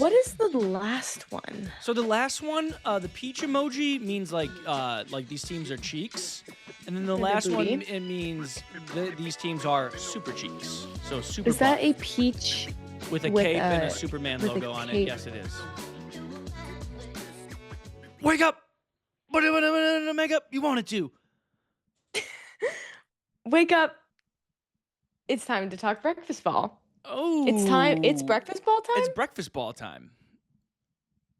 What is the last one? So the last one, the peach emoji means like these teams are cheeks, and then the last one it means these teams are super cheeks. So super. Is that a peach with a cape and a Superman logo on it? Yes, it is. Wake up! Make up. You wanted to. Wake up. It's time to talk breakfast ball. Oh. It's time. It's breakfast ball time? It's breakfast ball time.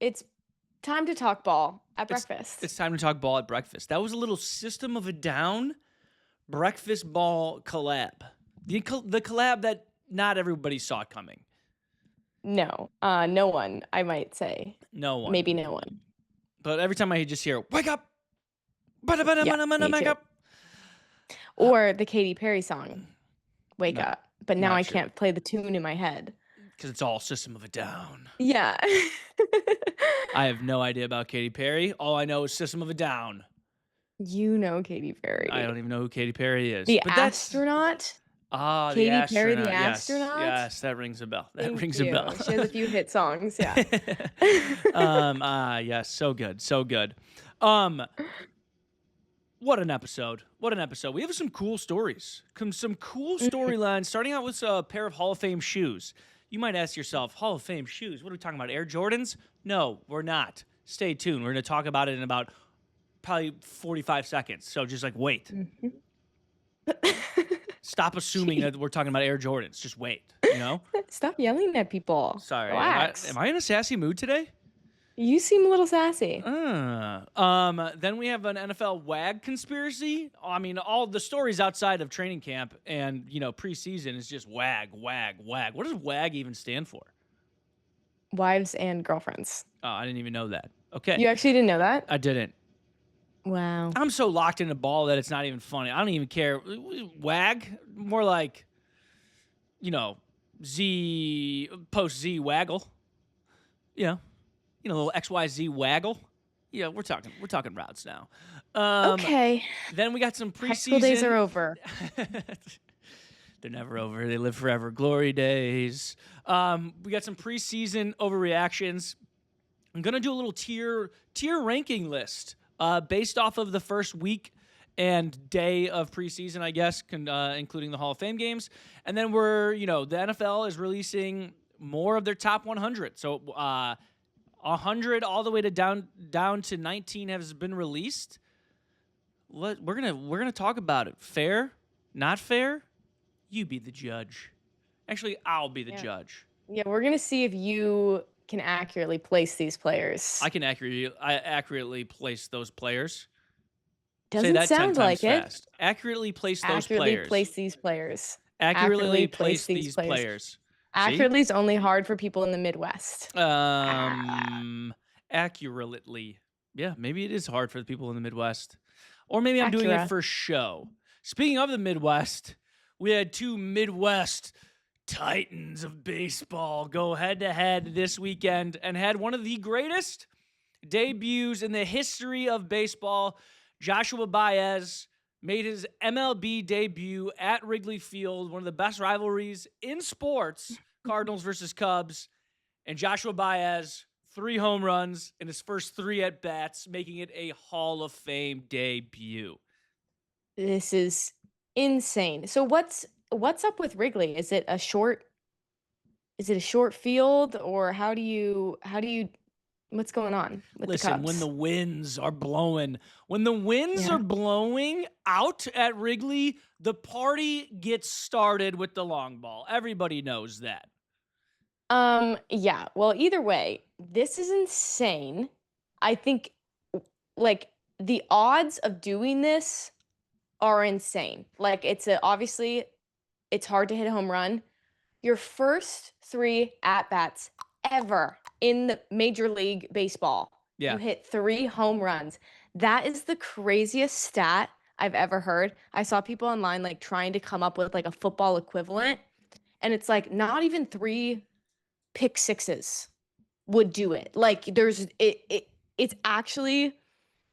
It's time to talk ball at breakfast. It's time to talk ball at breakfast. That was a little System of a Down breakfast ball collab. The collab that not everybody saw coming. No. No one, I might say. No one. Maybe no one. But every time I just hear, wake up! Me too. Or the Katy Perry song, Wake Up. But now I can't play the tune in my head. Because it's all System of a Down. Yeah. I have no idea about Katy Perry. All I know is System of a Down. You know Katy Perry. I don't even know who Katy Perry is. The astronaut? Ah, Katy the astronaut. Perry, the astronaut? Yes, that rings a bell. Thank you. She has a few hit songs, yeah. Yes, so good, so good. What an episode. What an episode. We have some cool stories. Some cool storylines, starting out with a pair of Hall of Fame shoes. You might ask yourself, Hall of Fame shoes? What are we talking about, Air Jordans? No, we're not. Stay tuned. We're going to talk about it in about probably 45 seconds. So just wait. Stop assuming that we're talking about Air Jordans. Just wait, Stop yelling at people. Sorry. Relax. Am I in a sassy mood today? You seem a little sassy. Then we have an NFL WAG conspiracy. I mean, all the stories outside of training camp and, preseason is just WAG. What does WAG even stand for? Wives and girlfriends. Oh, I didn't even know that. Okay. You actually didn't know that? I didn't. Wow. I'm so locked in a ball that it's not even funny. I don't even care. WAG? More like, Z, post Z waggle. Little XYZ waggle. Yeah, we're talking routes now. Okay. Then we got some preseason. High school days are over. They're never over. They live forever. Glory days. We got some preseason overreactions. I'm gonna do a little tier ranking list based off of the first week and day of preseason, I guess, including the Hall of Fame games. And then the NFL is releasing more of their top 100. So 100 all the way to down to 19 has been released. We're gonna talk about it. Fair, not fair. You be the judge. Actually, I'll be the judge. Yeah, we're gonna see if you can accurately place these players. I can accurately place those players. Doesn't Say that sound 10 times like fast. it. Accurately place those Accurately players. place these players. Accurately place these players. Accurately is only hard for people in the Midwest. Accurately. Yeah, maybe it is hard for the people in the Midwest. Or maybe I'm doing it for show. Speaking of the Midwest, we had two Midwest titans of baseball go head-to-head this weekend and had one of the greatest debuts in the history of baseball. Joshua Baez made his MLB debut at Wrigley Field, one of the best rivalries in sports, Cardinals versus Cubs. And Joshua Baez, 3 home runs in his first 3 at-bats, making it a Hall of Fame debut. This is insane. So what's up with Wrigley? Is it a short field, or how do you what's going on with the Cubs? When the winds are blowing, are blowing out at Wrigley, the party gets started with the long ball. Everybody knows that. Yeah. Well, either way, this is insane. I think the odds of doing this are insane. Obviously it's hard to hit a home run. Your first 3 at-bats ever in the Major League Baseball. Yeah. You hit 3 home runs. That is the craziest stat I've ever heard. I saw people online trying to come up with a football equivalent, and it's not even 3 pick sixes would do it. It's actually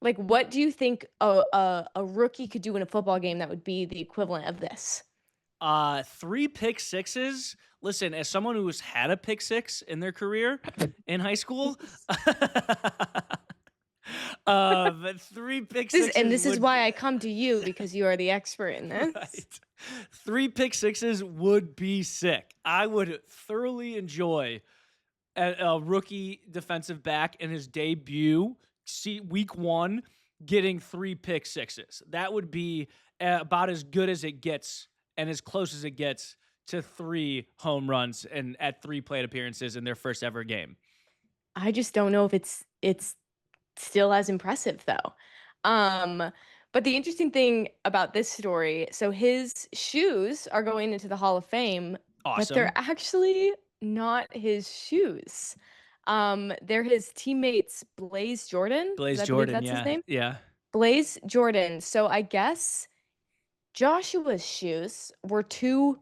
what do you think a rookie could do in a football game that would be the equivalent of this? 3 pick sixes. listen, as someone who's had a pick six in their career in high school, but 3 pick sixes This is would why I come to you, because you are the expert in this. right. 3 pick sixes would be sick. I would thoroughly enjoy a rookie defensive back in his debut, week 1, getting 3 pick sixes. That would be about as good as it gets and as close as it gets to 3 home runs and at 3 plate appearances in their first ever game. I just don't know if it's still as impressive though. But the interesting thing about this story, so his shoes are going into the Hall of Fame, but Awesome. they're actually not his shoes. They're his teammates Blaze Jordan, because Blaze I believe Jordan, that's his yeah. name. Yeah. Blaze Jordan. So I guess Joshua's shoes were too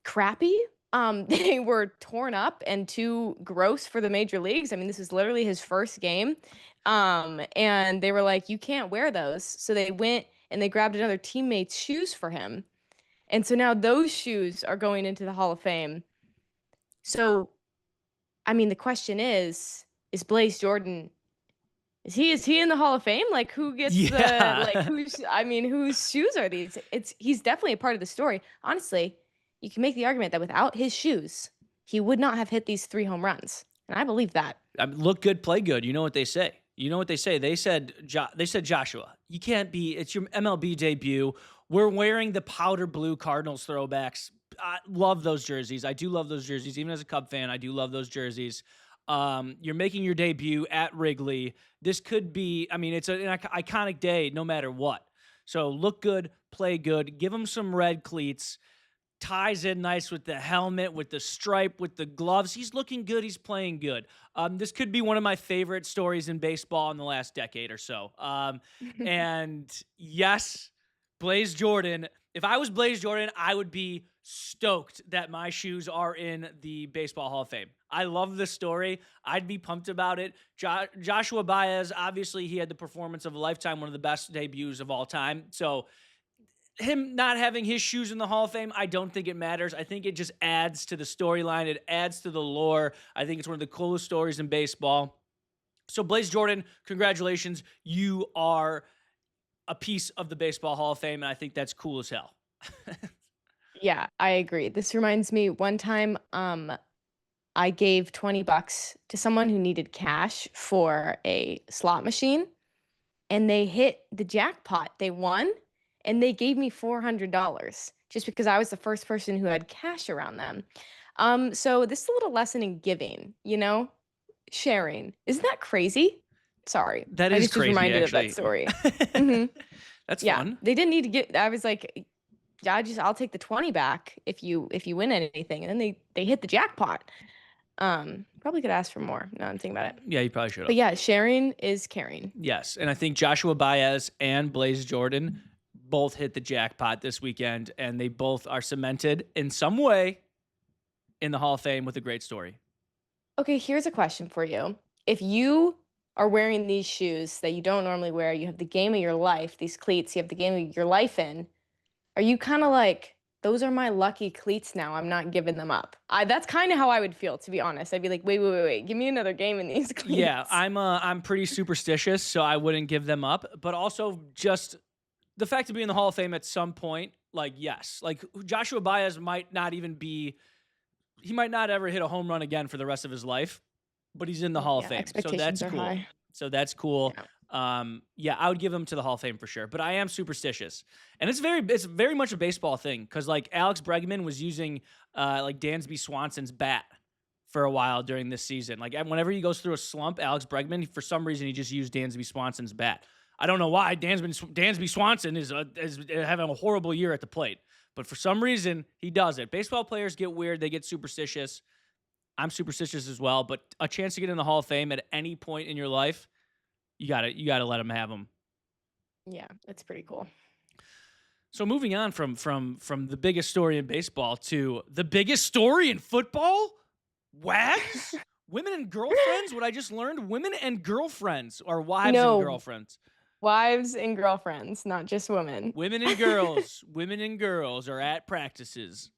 crappy. They were torn up and too gross for the major leagues. I mean, this is literally his first game. And they were like, you can't wear those. So they went and they grabbed another teammate's shoes for him. And so now those shoes are going into the Hall of Fame. So, I mean, the question is Blaze Jordan, is he in the Hall of Fame? Like who gets the like Yeah. whose shoes are these? He's definitely a part of the story. Honestly, you can make the argument that without his shoes, he would not have hit these 3 home runs. And I believe that. I mean, look good, play good. You know what they say. They said Joshua, you can't be. It's your MLB debut. We're wearing the powder blue Cardinals throwbacks. I love those jerseys. I do love those jerseys. Even as a Cub fan, I do love those jerseys. You're making your debut at Wrigley. This could be. I mean, it's an iconic day, no matter what. So look good, play good. Give them some red cleats. Ties in nice with the helmet, with the stripe, with the gloves. He's looking good. He's playing good. This could be one of my favorite stories in baseball in the last decade or so. And yes, Blaze Jordan. If I was Blaze Jordan, I would be stoked that my shoes are in the Baseball Hall of Fame. I love this story. I'd be pumped about it. Joshua Baez, obviously, he had the performance of a lifetime, one of the best debuts of all time. So him not having his shoes in the Hall of Fame, I don't think it matters. I think it just adds to the storyline. It adds to the lore. I think it's one of the coolest stories in baseball. So Blaze Jordan, congratulations. You are a piece of the Baseball Hall of Fame, and I think that's cool as hell. Yeah, I agree. This reminds me one time I gave $20 to someone who needed cash for a slot machine, and they hit the jackpot. They won, and they gave me $400 just because I was the first person who had cash around them. So this is a little lesson in giving, sharing. Isn't that crazy? Sorry. That I is just was crazy, reminded of actually. that story. Mhm. That's Yeah. fun. They didn't need to get, I was like, I'll take the 20 back if you win anything. And then they hit the jackpot. Probably could ask for more. Now I'm thinking about it. Yeah, you probably should have. But yeah, sharing is caring. Yes, and I think Joshua Baez and Blaze Jordan both hit the jackpot this weekend, and they both are cemented in some way in the Hall of Fame with a great story. Okay, here's a question for you. If you are wearing these shoes that you don't normally wear, you have the game of your life, these cleats, you have the game of your life in, are you kind of like, those are my lucky cleats now, I'm not giving them up? That's kind of how I would feel, to be honest. I'd be like, wait, give me another game in these cleats. Yeah, I'm pretty superstitious, so I wouldn't give them up. But also just the fact to be in the Hall of Fame at some point, like yes, like Joshua Baez might not even be, he might not ever hit a home run again for the rest of his life, but he's in the Hall of Fame, so expectations that's are cool. high. So that's cool. Yeah. Yeah, I would give him to the Hall of Fame for sure. But I am superstitious, and it's very much a baseball thing because like Alex Bregman was using like Dansby Swanson's bat for a while during this season. Like whenever he goes through a slump, Alex Bregman, for some reason, he just used Dansby Swanson's bat. I don't know why. Dansby Swanson is having a horrible year at the plate, but for some reason he does it. Baseball players get weird; they get superstitious. I'm superstitious as well, but a chance to get in the Hall of Fame at any point in your life, you gotta let them have them. Yeah, it's pretty cool. So moving on from the biggest story in baseball to the biggest story in football, Wags, women and girlfriends. What I just learned: women and girlfriends, or wives and girlfriends. Wives and girlfriends, not just women. Women and girls are at practices.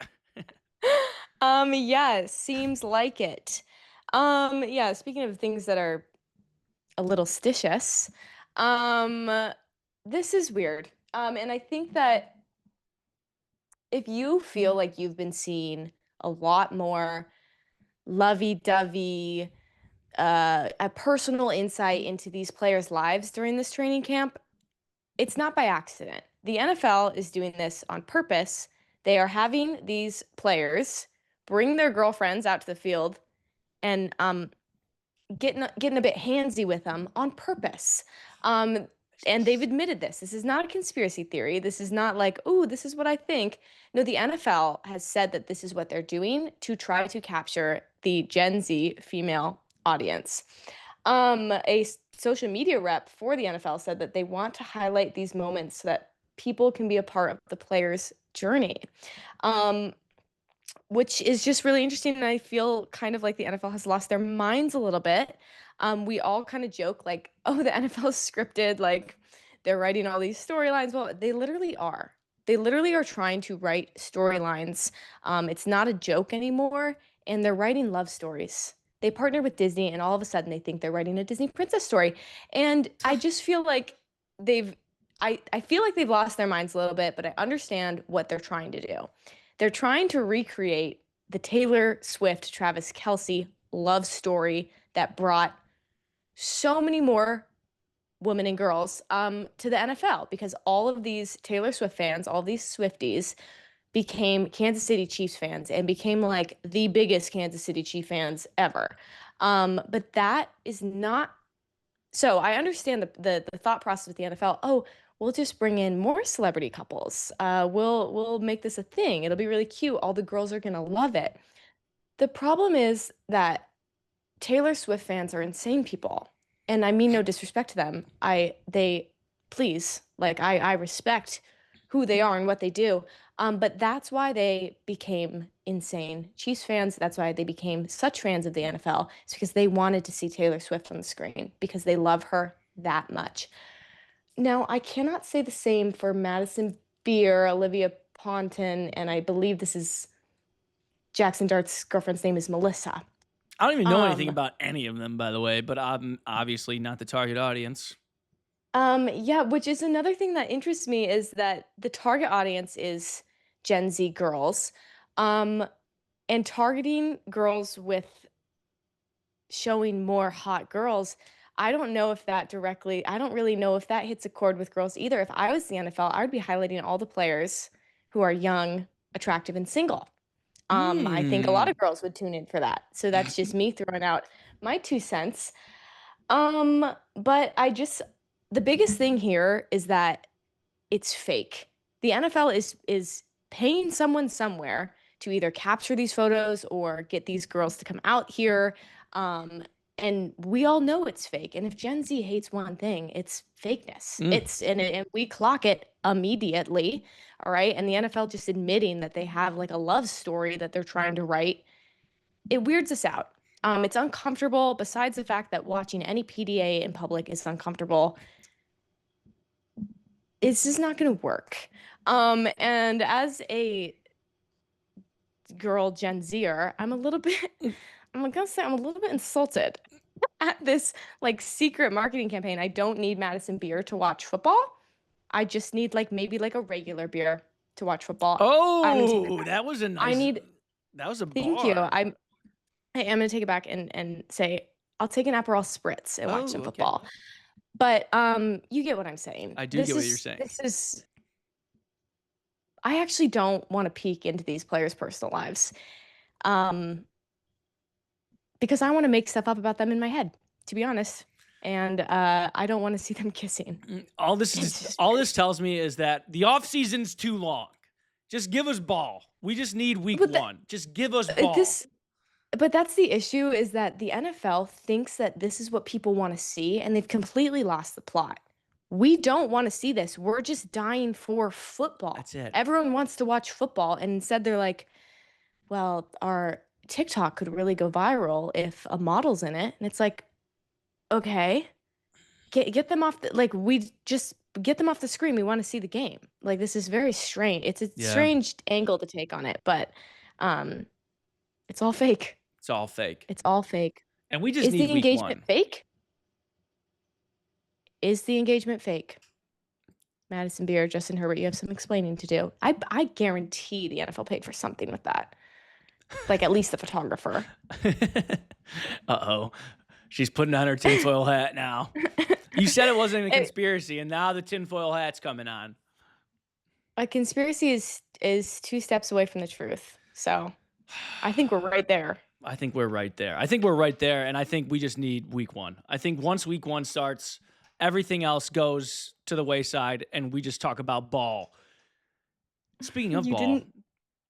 Yeah, seems like it. Yeah, speaking of things that are a little stitious, um, this is weird. And I think that if you feel like you've been seeing a lot more lovey-dovey, a personal insight into these players' lives during this training camp, it's not by accident. The NFL is doing this on purpose. They are having these players bring their girlfriends out to the field and getting a bit handsy with them on purpose. Um, and they've admitted this. This is not a conspiracy theory. This is not like, oh, this is what I think. No, the NFL has said that this is what they're doing to try to capture the Gen Z female audience. A social media rep for the NFL said that they want to highlight these moments so that people can be a part of the player's journey. Um, which is just really interesting. And I feel kind of like the NFL has lost their minds a little bit. We all kind of joke like, oh, the NFL is scripted, like they're writing all these storylines. Well, they literally are. They literally are trying to write storylines. It's not a joke anymore, and they're writing love stories. They partner with Disney, and all of a sudden they think they're writing a Disney princess story. And I just feel like they've, I feel like they've lost their minds a little bit, but I understand what they're trying to do. They're trying to recreate the Taylor Swift, Travis Kelce love story that brought so many more women and girls to the NFL because all of these Taylor Swift fans, all these Swifties, became Kansas City Chiefs fans and became like the biggest Kansas City Chiefs fans ever. But that is not so I understand the thought process with the NFL. Oh, we'll just bring in more celebrity couples. We'll make this a thing. It'll be really cute. All the girls are gonna love it. The problem is that Taylor Swift fans are insane people. And I mean no disrespect to them. They please, like I respect who they are and what they do. But that's why they became insane Chiefs fans. That's why they became such fans of the NFL. It's because they wanted to see Taylor Swift on the screen because they love her that much. Now, I cannot say the same for Madison Beer, Olivia Ponton, and I believe this is Jackson Dart's girlfriend's name is Melissa. I don't even know anything Um, about any of them, by the way, but I'm obviously not the target audience. yeah, which is another thing that interests me is that the target audience is Gen Z girls. Um, and targeting girls with showing more hot girls, I don't know if that directly, I don't really know if that hits a chord with girls either. If I was the NFL, I would be highlighting all the players who are young, attractive, and single. I think a lot Hmm. of girls would tune in for that. So that's just me throwing out my 2 cents. But the biggest thing here is that it's fake. The NFL is paying someone somewhere to either capture these photos or get these girls to come out here. Um, and we all know it's fake. And if Gen Z hates one thing, it's fakeness. Mm. And we clock it immediately. All right. And the NFL just admitting that they have like a love story that they're trying to write, it weirds us out. It's uncomfortable. Besides the fact that watching any PDA in public is uncomfortable, it's just not going to work. And as a girl Gen Zer, I'm a little bit, I'm gonna say I'm a little bit insulted at this like secret marketing campaign. I don't need Madison beer to watch football. I just need like maybe like a regular beer to watch football. I'm gonna take it Oh, back. that was a I nice. need, That was a thank you. bar. I am gonna take it back and say I'll take an Aperol spritz and watch Oh, some okay. football. But you get what I'm saying. I do get what you're saying. This is I actually don't want to peek into these players' personal lives. Um, because I want to make stuff up about them in my head, to be honest. And I don't want to see them kissing. It's just All this tells me is that the off season's too long. Just give us ball. We just need week but the, one. Just give us ball. this but that's the issue is that the NFL thinks that this is what people want to see and they've completely lost the plot. We don't want to see this. We're just dying for football. That's it. Everyone wants to watch football and instead they're like, well, our TikTok could really go viral if a model's in it. And it's like, okay, get them off the like we just get them off the screen. We want to see the game. Like this is very strange. It's a Yeah. strange angle to take on it, but um It's all fake. It's all fake. It's all fake. And we just Is need the week engagement 1. fake? Is the engagement fake? Madison Beer, Justin Herbert, you have some explaining to do. I guarantee the NFL paid for something with that. Like at least the photographer. Uh-oh. She's putting on her tinfoil hat now. You said it wasn't a conspiracy, and now the tinfoil hat's coming on. A conspiracy is 2 steps away from the truth. So I think we're right there. I think we're right there. And I think we just need week 1. I think once week 1 starts, everything else goes to the wayside, and we just talk about ball. Speaking of ball,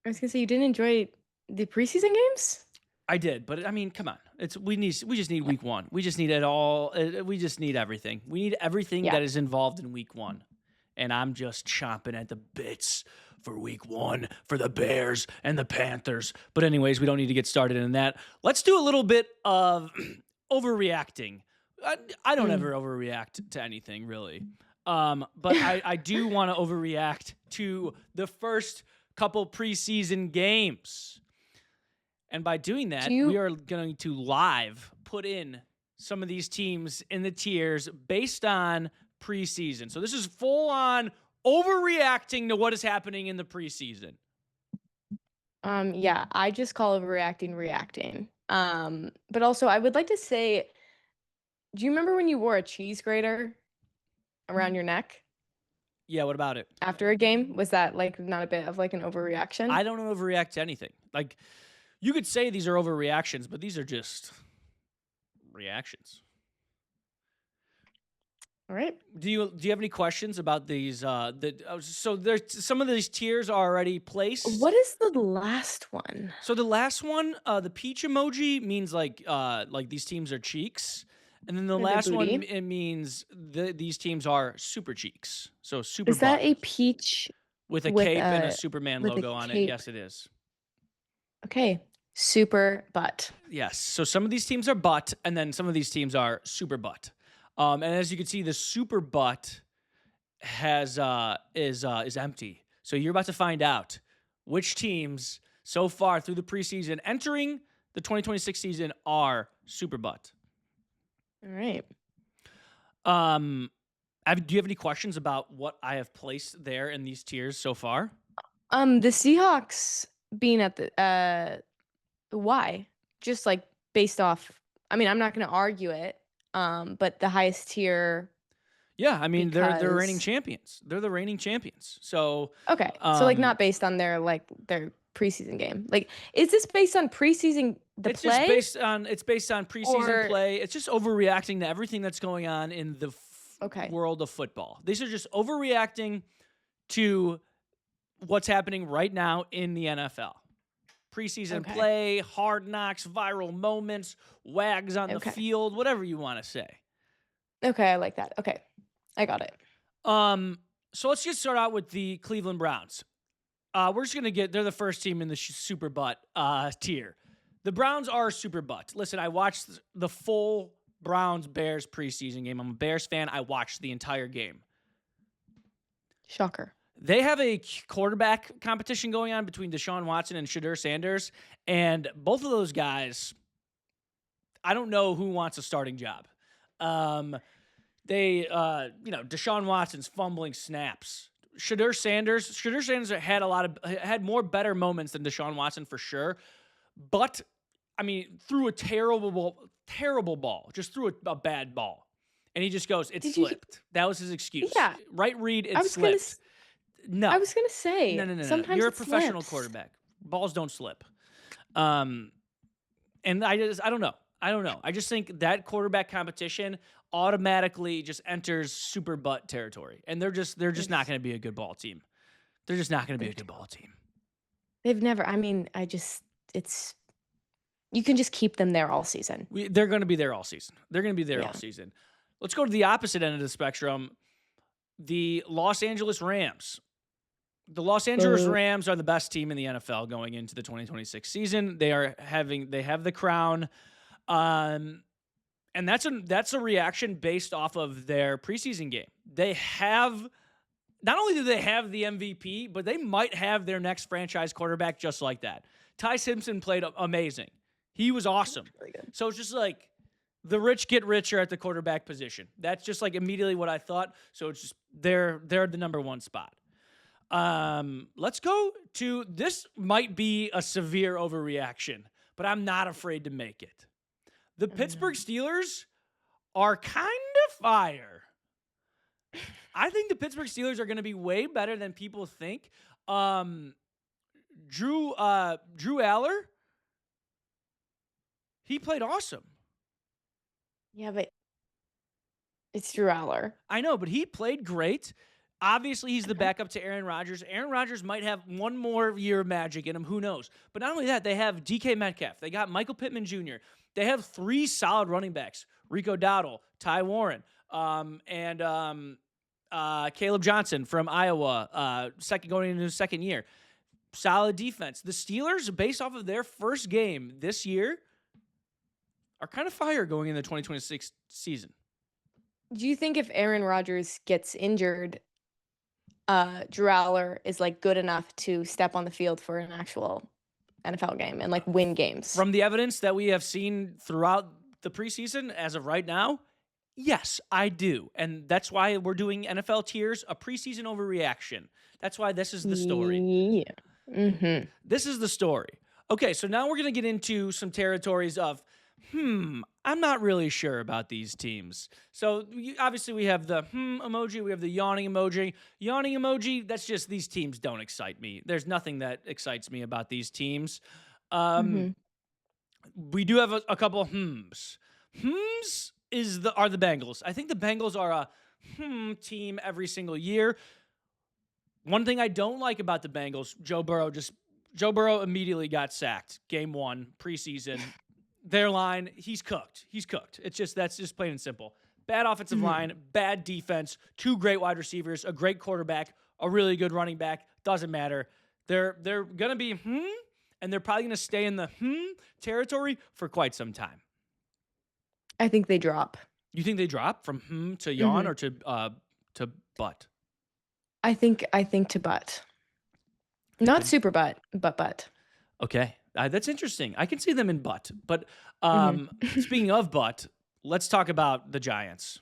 I was gonna say you didn't enjoy the preseason games. I did, but I mean, come on. We just need week 1. We just need it all. We just need everything. We need everything that is involved in week 1. And I'm just chomping at the bits for week 1 for the Bears and the Panthers. But anyways, we don't need to get started in that. Let's do a little bit of overreacting. I don't ever overreact to anything, really. But I do want to overreact to the first couple preseason games. And by doing that, we are going to live put in some of these teams in the tiers based on preseason. So this is full on overreacting to what is happening in the preseason. Yeah, I just call overreacting reacting. But also I would like to say, do you remember when you wore a cheese grater around your neck? Yeah, what about it? After a game? Was that like not a bit of like an overreaction? I don't overreact to anything. Like, you could say these are overreactions, but these are just reactions. All right. Do you have any questions about these? So there's some of these tiers are already placed. What is the last one? So the last one, the peach emoji means like these teams are cheeks, and then the last one it means these teams are super cheeks. So super. Is that a peach with a cape and a Superman logo on it? Yes, it is. Okay. Super butt. Yes. So some of these teams are butt, and then some of these teams are super butt. And as you can see, the super butt is empty. So you're about to find out which teams so far through the preseason entering the 2026 season are super butt. All right. Do you have any questions about what I have placed there in these tiers so far? The Seahawks being at the why? Just like based off. I mean, I'm not going to argue it. But the highest tier. Yeah, I mean they're reigning champions. They're the reigning champions. So okay, so like not based on their preseason game. Like, is this based on preseason play? It's based on preseason play. It's just overreacting to everything that's going on in the world of football. These are just overreacting to what's happening right now in the NFL. Preseason play, hard knocks, viral moments, wags on the field, whatever you want to say. Okay, I like that. Okay, I got it. So let's just start out with the Cleveland Browns. We're just going to they're the first team in the super butt tier. The Browns are super butt. Listen, I watched the full Browns-Bears preseason game. I'm a Bears fan. I watched the entire game. Shocker. They have a quarterback competition going on between Deshaun Watson and Shedeur Sanders, and both of those guys, I don't know who wants a starting job. Deshaun Watson's fumbling snaps. Shedeur Sanders had more better moments than Deshaun Watson for sure, but I mean, threw a terrible ball, just threw a bad ball, and he just goes, "It slipped." That was his excuse. Yeah, right read, it slipped. No. I was going to say. No. Sometimes you're a professional quarterback. Balls don't slip. And I don't know. I just think that quarterback competition automatically just enters super butt territory. And they're just not going to be a good ball team. They're just not going to be a good ball team. They've never, you can just keep them there all season. They're going to be there all season. All season. Let's go to the opposite end of the spectrum. The Los Angeles Rams. The Los Angeles Rams are the best team in the NFL going into the 2026 season. They have the crown. And that's a reaction based off of their preseason game. Not only do they have the MVP, but they might have their next franchise quarterback just like that. Ty Simpson played amazing. He was awesome. Really good. So it's just like the rich get richer at the quarterback position. That's just like immediately what I thought. So it's just they're the number one spot. Let's go to this. Might be a severe overreaction, but I'm not afraid to make it. The Pittsburgh Steelers are kind of fire. I think the Pittsburgh Steelers are going to be way better than people think. Drew Aller, he played awesome. Yeah, but it's Drew Aller. I know, but he played great. Obviously, he's the backup to Aaron Rodgers. Aaron Rodgers might have one more year of magic in him. Who knows? But not only that, they have DK Metcalf. They got Michael Pittman Jr. They have 3 solid running backs: Rico Dowdle, Ty Warren, and Caleb Johnson from Iowa, going into his second year. Solid defense. The Steelers, based off of their first game this year, are kind of fire going into the 2026 season. Do you think if Aaron Rodgers gets injured, Drew Aller is like good enough to step on the field for an actual NFL game and like win games? From the evidence that we have seen throughout the preseason as of right now, yes, I do. And that's why we're doing NFL tiers, a preseason overreaction. That's why this is the story. Yeah. Mm-hmm. This is the story. Okay, so now we're going to get into some territories of, I'm not really sure about these teams. So obviously we have the emoji, we have the yawning emoji. Yawning emoji, that's just these teams don't excite me. There's nothing that excites me about these teams. We do have a couple of hms. Hms are the Bengals. I think the Bengals are a team every single year. One thing I don't like about the Bengals, Joe Burrow immediately got sacked. Game 1, preseason. Their line, he's cooked. That's just plain and simple. Bad offensive line, bad defense, 2 great wide receivers, a great quarterback, a really good running back. Doesn't matter. They're going to be and they're probably going to stay in the territory for quite some time. I think they drop. You think they drop from to yawn or to butt? I think to butt. Not super butt, but butt. Okay. That's interesting. I can see them in butt. But speaking of butt, let's talk about the Giants.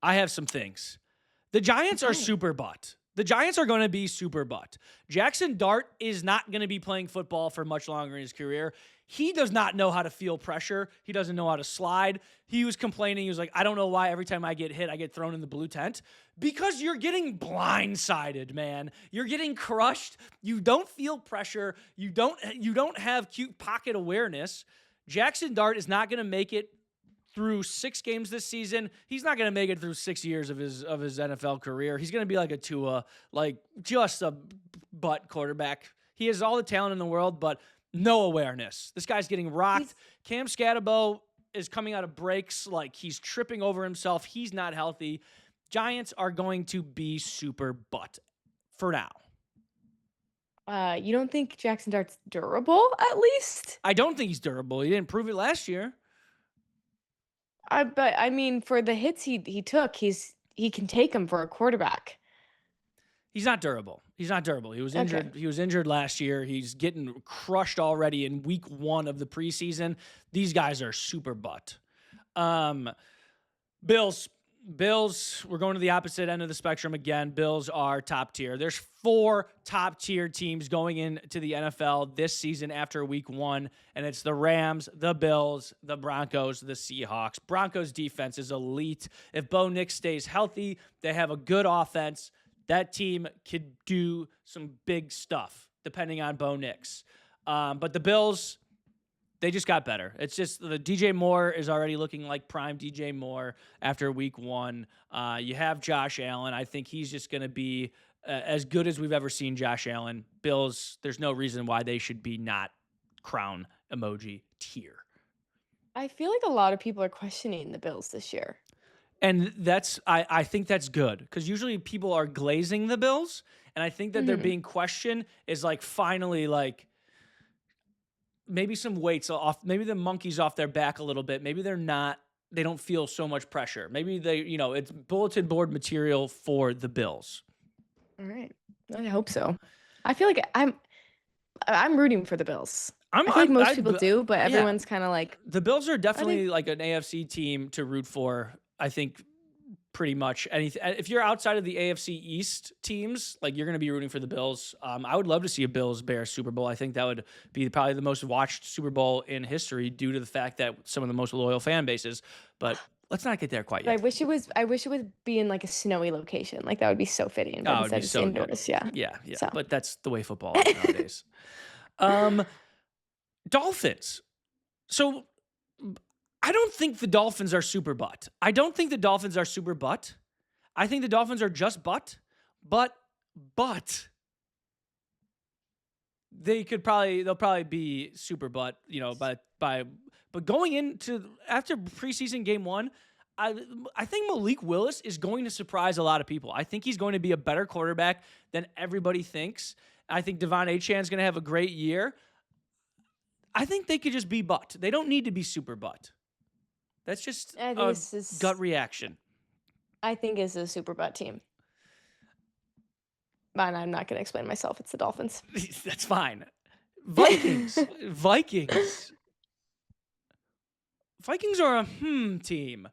I have some things. The Giants are super butt. The Giants are going to be super butt. Jackson Dart is not going to be playing football for much longer in his career. He does not know how to feel pressure. He doesn't know how to slide. He was complaining. He was like, I don't know why every time I get hit, I get thrown in the blue tent. Because you're getting blindsided, man. You're getting crushed. You don't feel pressure. You don't have cute pocket awareness. Jackson Dart is not going to make it through 6 games this season. He's not going to make it through 6 years of his NFL career. He's going to be like a Tua, like just a butt quarterback. He has all the talent in the world, but no awareness. This guy's getting rocked. Cam Scatterbo is coming out of breaks like he's tripping over himself. He's not healthy. Giants are going to be super butt for now. You don't think Jackson Dart's durable, at least? I don't think he's durable. He didn't prove it last year. But I mean, for the hits he took, he can take them for a quarterback. He's not durable. He was injured. Okay. He was injured last year. He's getting crushed already in week 1 of the preseason. These guys are super butt. Bills, we're going to the opposite end of the spectrum again. Bills are top tier. There's 4 top tier teams going into the NFL this season after week 1, and it's the Rams, the Bills, the Broncos, the Seahawks. Broncos defense is elite. If Bo Nix stays healthy, they have a good offense. That team could do some big stuff depending on Bo Nix. But the Bills, they just got better. It's just the DJ Moore is already looking like prime DJ Moore after week 1. You have Josh Allen. I think he's just going to be as good as we've ever seen Josh Allen. Bills, there's no reason why they should be not crown emoji tier. I feel like a lot of people are questioning the Bills this year. And I think that's good because usually people are glazing the Bills. And I think that they're being questioned is like finally like maybe some weights off, maybe the monkey's off their back a little bit. Maybe they don't feel so much pressure. Maybe it's bulletin board material for the Bills. All right. I hope so. I feel like I'm rooting for the Bills. I'm I feel like most I people do, but yeah. everyone's kind of like, The Bills are are they? definitely like an AFC team to root for. I think pretty much anything. If you're outside of the AFC East teams, like you're going to be rooting for the Bills. I would love to see a Bills Bears Super Bowl. I think that would be probably the most watched Super Bowl in history due to the fact that some of the most loyal fan bases. But let's not get there quite But I yet. wish it was. I wish it would be in like a snowy location. Like that would be so fitting. But Oh, it'd be instead, it's so good. indoors. Yeah. Yeah, yeah. So. But that's the way football is nowadays. Um, Dolphins. So I don't think the Dolphins are super butt. I don't think the Dolphins are super butt. I think the Dolphins are just but they'll probably be super butt, but going into after preseason game 1, I think Malik Willis is going to surprise a lot of people. I think he's going to be a better quarterback than everybody thinks. I think Devon Achan's going to have a great year. I think they could just be butt. They don't need to be super butt. That's just a gut reaction. I think it's a super butt team. But I'm not going to explain myself. It's the Dolphins. That's fine. Vikings. Vikings are a team.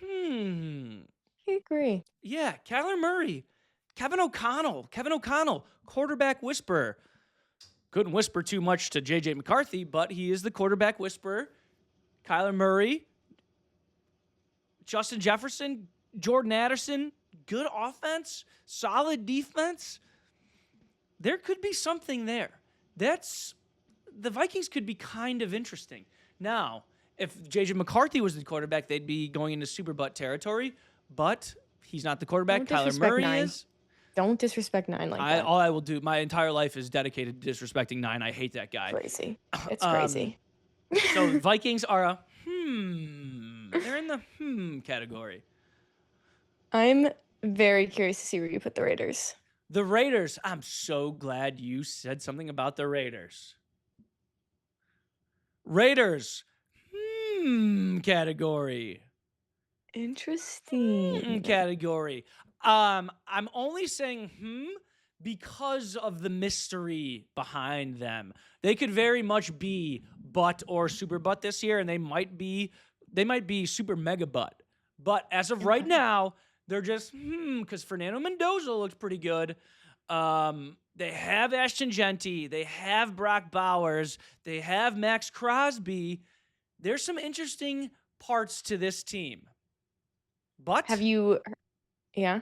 I agree. Yeah, Kyler Murray. Kevin O'Connell, quarterback whisperer. Couldn't whisper too much to J.J. McCarthy, but he is the quarterback whisperer. Kyler Murray, Justin Jefferson, Jordan Addison, good offense, solid defense. There could be something there. The Vikings could be kind of interesting. Now, if J.J. McCarthy was the quarterback, they'd be going into super butt territory, but he's not the quarterback. Kyler Murray is. Don't disrespect 9 like that. All I will do, my entire life is dedicated to disrespecting 9. I hate that guy. Crazy. It's crazy. So Vikings are a They're in the category. I'm very curious to see where you put the Raiders. The Raiders. I'm so glad you said something about the Raiders. Raiders. Category. Interesting. Category. I'm only saying because of the mystery behind them. They could very much be butt or super butt this year, and they might be super mega butt. But as of right now, they're just because Fernando Mendoza looks pretty good. They have Ashton Genty. They have Brock Bowers. They have Max Crosby. There's some interesting parts to this team. But have you? Yeah.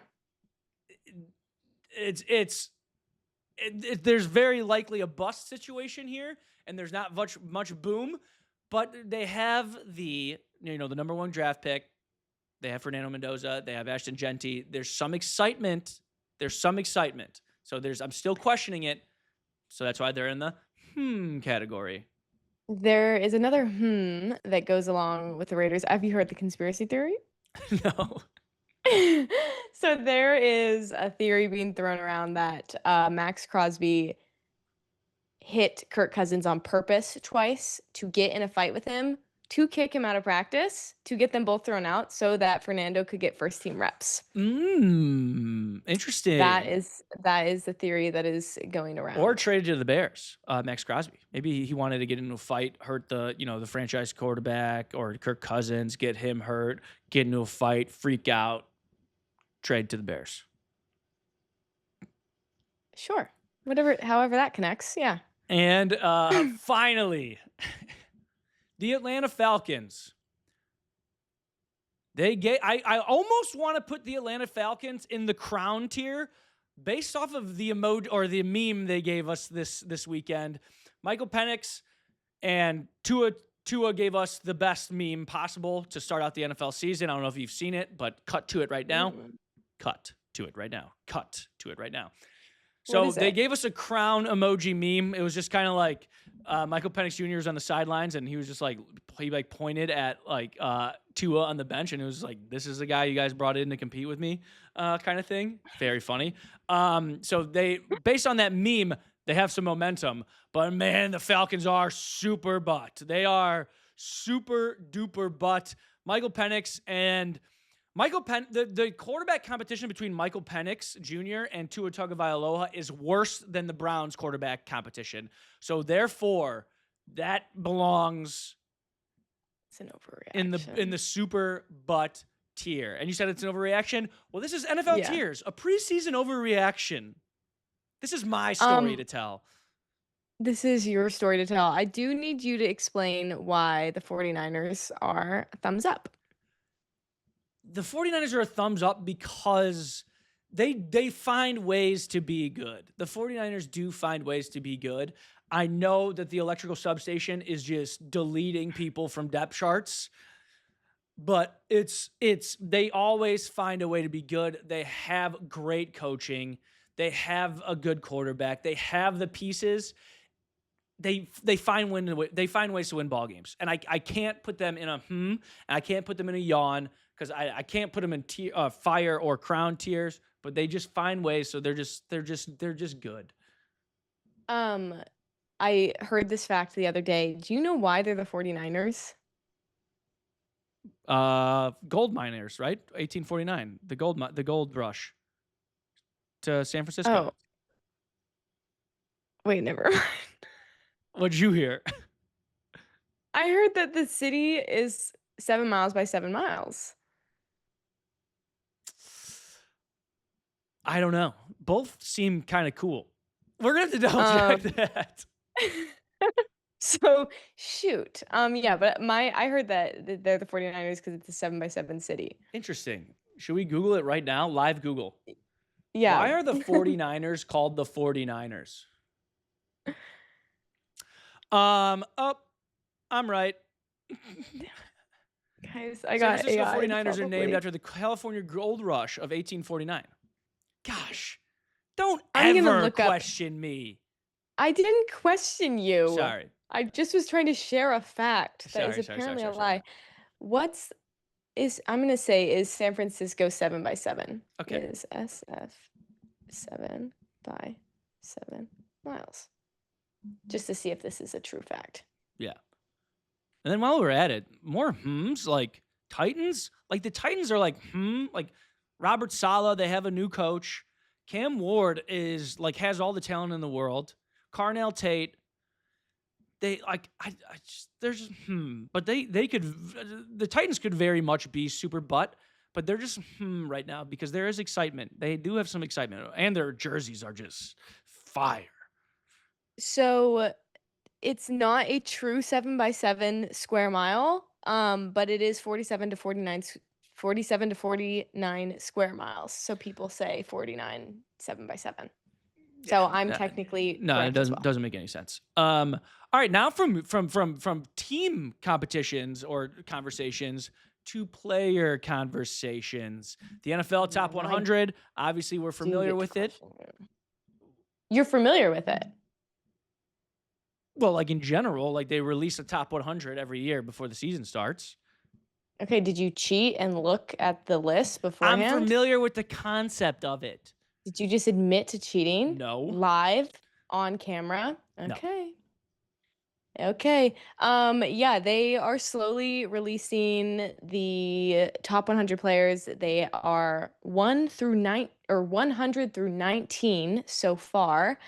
There's very likely a bust situation here, and there's not much boom. But they have the number 1 draft pick. They have Fernando Mendoza. They have Ashton Genty. There's some excitement. So I'm still questioning it. So that's why they're in the category. There is another that goes along with the Raiders. Have you heard the conspiracy theory? No. So there is a theory being thrown around that Max Crosby hit Kirk Cousins on purpose twice to get in a fight with him, to kick him out of practice, to get them both thrown out so that Fernando could get first team reps. Interesting. That is the theory that is going around. Or traded to the Bears, Max Crosby. Maybe he wanted to get into a fight, hurt the franchise quarterback or Kirk Cousins, get him hurt, get into a fight, freak out, trade to the Bears. Sure. However that connects, yeah. And finally, the Atlanta Falcons. I almost want to put the Atlanta Falcons in the crown tier based off of the emoji or the meme they gave us this weekend. Michael Penix and Tua gave us the best meme possible to start out the NFL season. I don't know if you've seen it, but cut to it right now. Cut to it right now. So they gave us a crown emoji meme. It was just kind of like Michael Penix Jr. was on the sidelines, and he was just he pointed at Tua on the bench, and it was like, this is the guy you guys brought in to compete with me, kind of thing. Very funny. So based on that meme, they have some momentum. But man, the Falcons are super butt. They are super duper butt. Michael Penix and The quarterback competition between Michael Penix Jr. and Tua Tagovailoa is worse than the Browns quarterback competition. So therefore, that belongs It's an overreaction. in the super butt tier. And you said it's an overreaction? Well, this is NFL tiers, a preseason overreaction. This is my story to tell. This is your story to tell. I do need you to explain why the 49ers are a thumbs up. The 49ers are a thumbs up because they find ways to be good. The 49ers do find ways to be good. I know that the electrical substation is just deleting people from depth charts, but they always find a way to be good. They have great coaching. They have a good quarterback. They have the pieces. They find ways to win ball games, and I can't put them in a and I can't put them in a yawn because I can't put them in fire or crown tiers. But they just find ways, so they're just good. I heard this fact the other day. Do you know why they're the 49ers? Gold miners, right? 1849, the gold rush to San Francisco. Oh, wait, never mind. What'd you hear? I heard that the city is 7 miles by 7 miles. I don't know. Both seem kind of cool. We're gonna have to double check that. So shoot. Yeah, but I heard that they're the 49ers because it's a 7 by 7 city. Interesting. Should we Google it right now? Live Google. Yeah. Why are the 49ers called the 49ers? I'm right. Guys, I got San Francisco AI, 49ers are named probably. after the California Gold Rush of 1849. Gosh, don't I'm gonna ever look up- question me. I didn't question you. Sorry. I just was trying to share a fact that is Sorry, apparently sorry. a lie. I'm gonna say is San Francisco 7 by 7? Okay. Is SF 7 by 7 miles? Just to see if this is a true fact. Yeah. And then while we're at it, more like Titans. Like the Titans are like like Robert Saleh. They have a new coach. Cam Ward is like has all the talent in the world. Carnell Tate. They like there's but they could the Titans could very much be super butt, but they're just right now because there is excitement. They do have some excitement, and their jerseys are just fire. So it's not a true 7 by 7 square mile, but it is 47 to 49 square miles. So people say 49 7 by 7. So I'm technically no, correct it doesn't make any sense. All right, now from team competitions or conversations to player conversations. The NFL Top 100, obviously we're familiar with it. You're familiar with it? Well, like in general, like they release a top 100 every year before the season starts. Okay, did you cheat and look at the list beforehand? I'm familiar with the concept of it. Did you just admit to cheating? No. Live on camera? Okay. No. Okay. Yeah, they are slowly releasing the top 100 players. They are 100 through 19 so far.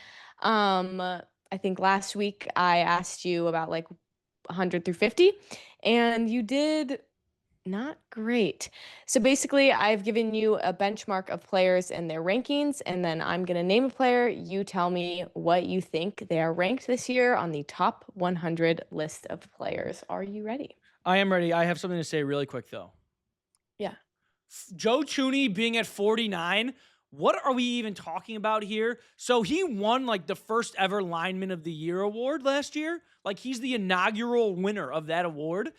I think last week I asked you about like 100 through 50, and you did not great. So basically, I've given you a benchmark of players and their rankings, and then I'm going to name a player. You tell me what you think they are ranked this year on the top 100 list of players. Are you ready? I am ready. I have something to say really quick, though. Yeah. Joe Thuney being at 49, what are we even talking about here? So he won like the first ever Lineman of the Year award last year. Like he's the inaugural winner of that award.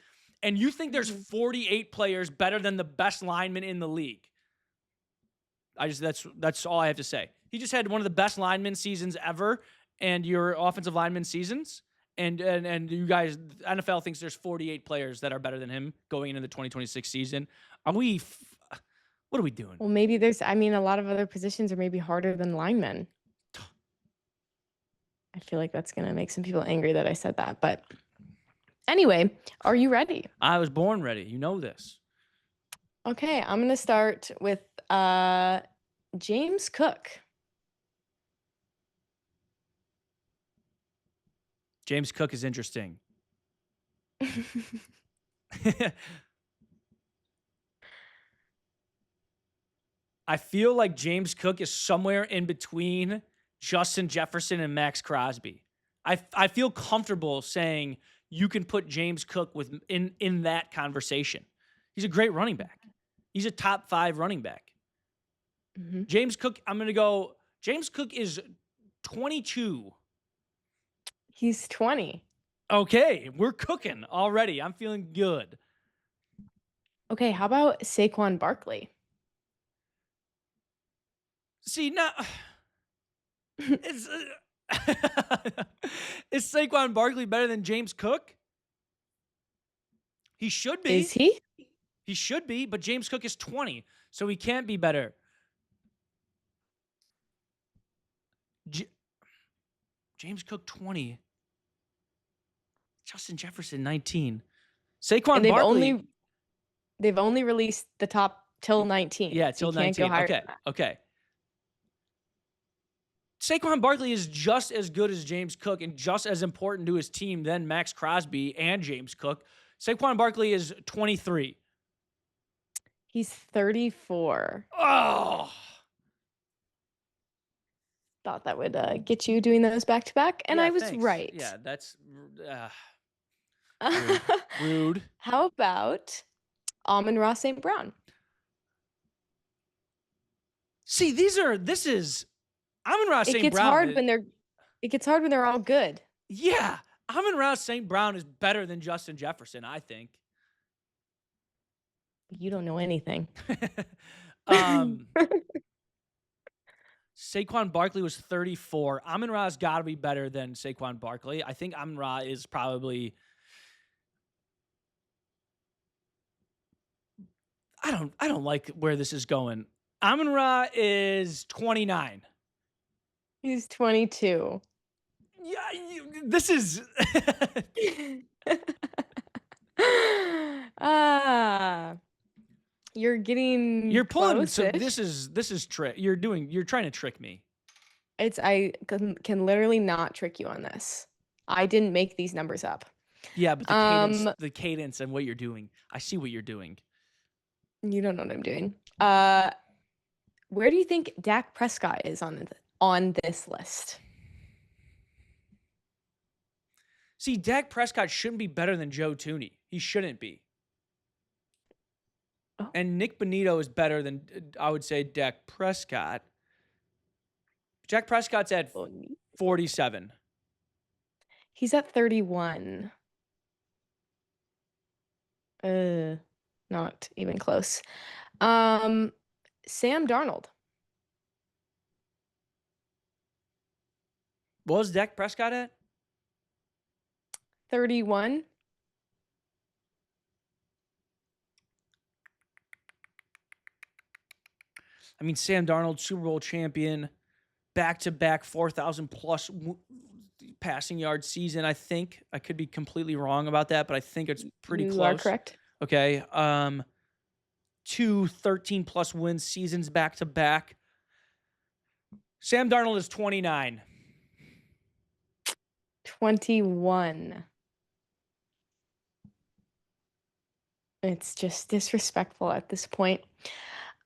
And you think there's 48 players better than the best lineman in the league? That's all I have to say. He just had one of the best lineman seasons ever, and your offensive lineman seasons, and you guys, NFL thinks there's 48 players that are better than him going into the 2026 season. What are we doing? Well, maybe a lot of other positions are maybe harder than linemen. I feel like that's going to make some people angry that I said that, but anyway, are you ready? I was born ready. You know this. Okay, I'm gonna start with James Cook. James Cook is interesting. I feel like James Cook is somewhere in between Justin Jefferson and Max Crosby. I feel comfortable saying you can put James Cook in that conversation. He's a great running back. He's a top 5 running back. Mhm. James Cook, I'm going to go. James Cook is 22. He's 20. Okay, we're cooking already. I'm feeling good. Okay, how about Saquon Barkley? See, now is is Saquon Barkley better than James Cook? He should Is be. he? He should be, but James Cook is 20, so he can't be better. James Cook 20. Justin Jefferson 19. And Saquon Barkley. they've only released the top till 19. Yeah, So you till can't go 19. higher Okay. than that. Okay. Saquon Barkley is just as good as James Cook and just as important to his team than Max Crosby and James Cook. Saquon Barkley is 23. He's 34. Oh. Thought that would get you doing those back to back, and Yeah, I was thanks. right. Yeah, that's rude. Rude. How about Amon-Ra St. Brown? See, this is Amon-Ra It St. gets Brown. hard when they're all good. Yeah, Amon-Ra St. Brown is better than Justin Jefferson, I think. You don't know anything. Saquon Barkley was 34. Amon-Ra's got to be better than Saquon Barkley. I think Amon-Ra is probably. I don't like where this is going. Amon-Ra is 29. He's 22. Yeah, this is. Ah, you're getting You're pulling some. close-ish. This is trick. You're trying to trick me. I can literally not trick you on this. I didn't make these numbers up. Yeah, but the cadence and what you're doing. I see what you're doing. You don't know what I'm doing. Where do you think Dak Prescott is on this list? See, Dak Prescott shouldn't be better than Joe Tooney. He shouldn't be. Oh. And Nick Bonito is better than, I would say, Dak Prescott. Dak Prescott's at 47. He's at 31. Not even close. Sam Darnold. What was Dak Prescott at? 31. I mean, Sam Darnold, Super Bowl champion, back-to-back 4,000 plus passing yard season. I think I could be completely wrong about that, but I think it's pretty close. You are correct. Okay. 2 13 plus win seasons back-to-back. Sam Darnold is 29. 21. It's just disrespectful at this point.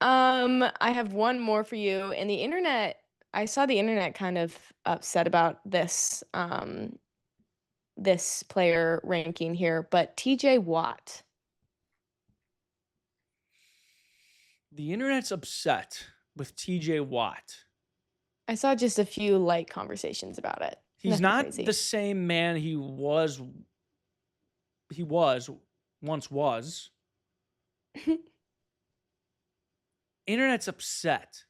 I have one more for you. And I saw the internet kind of upset about this this player ranking here, but TJ Watt. The internet's upset with TJ Watt. I saw just a few light conversations about it. He's Nothing not crazy. the same man he once was. Internet's upset.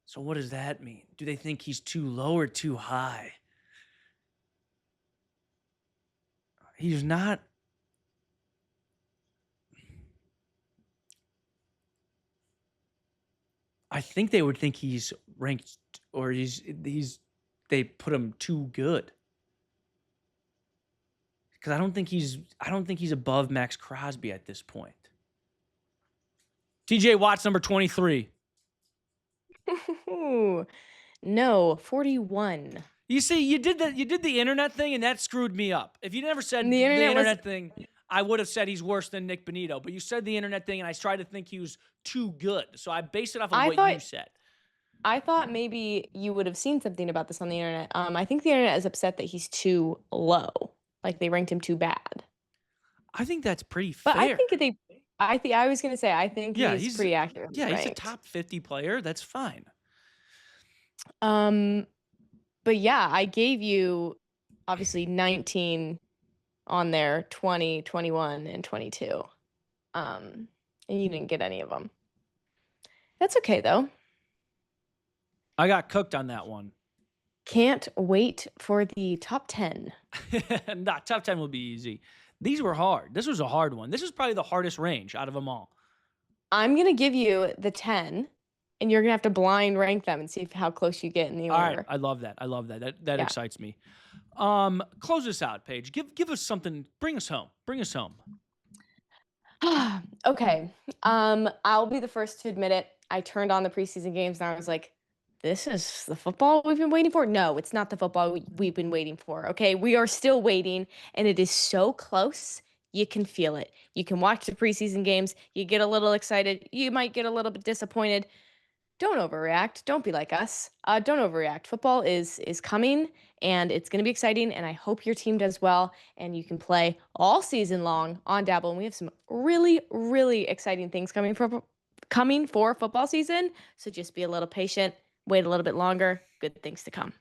So what does that mean? Do they think he's too low or too high? He's not. I think they would think he's ranked or they put him too good. Because I don't think he's above Max Crosby at this point. TJ Watt's number 23. No, 41. You see, you did the internet thing, and that screwed me up. If you never said The the internet was internet thing, I would have said he's worse than Nick Bonito. But you said the internet thing, and I tried to think he was too good. So I based it off of I what you thought said. I thought maybe you would have seen something about this on the internet. I think the internet is upset that he's too low. Like they ranked him too bad. I think that's pretty But I fair. think I was gonna say I think Yeah, he's pretty accurately he's a ranked. top 50 player. That's fine. But yeah, I gave you obviously 19 on there, 20, 21, and 22. And you didn't get any of them. That's okay though. I got cooked on that one. Can't wait for the top 10. Nah, top 10 will be easy. These were hard. This was a hard one. This is probably the hardest range out of them all. I'm gonna give you the 10, and you're gonna have to blind rank them and see how close you get in the All order. right, I love that. I love that. That Yeah. excites me. Close us out, Paige. Give us something. Bring us home. Bring us home. Okay. I'll be the first to admit it. I turned on the preseason games and I was like, this is the football we've been waiting for? No, it's not the football we've been waiting for. Okay. We are still waiting, and it is so close. You can feel it. You can watch the preseason games. You get a little excited. You might get a little bit disappointed. Don't overreact. Don't be like us. Don't overreact. Football is coming, and it's going to be exciting. And I hope your team does well, and you can play all season long on Dabble. And we have some really, really exciting things coming for football season. So just be a little patient. Wait a little bit longer. Good things to come.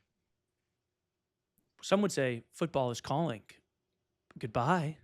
Some would say football is calling. Goodbye.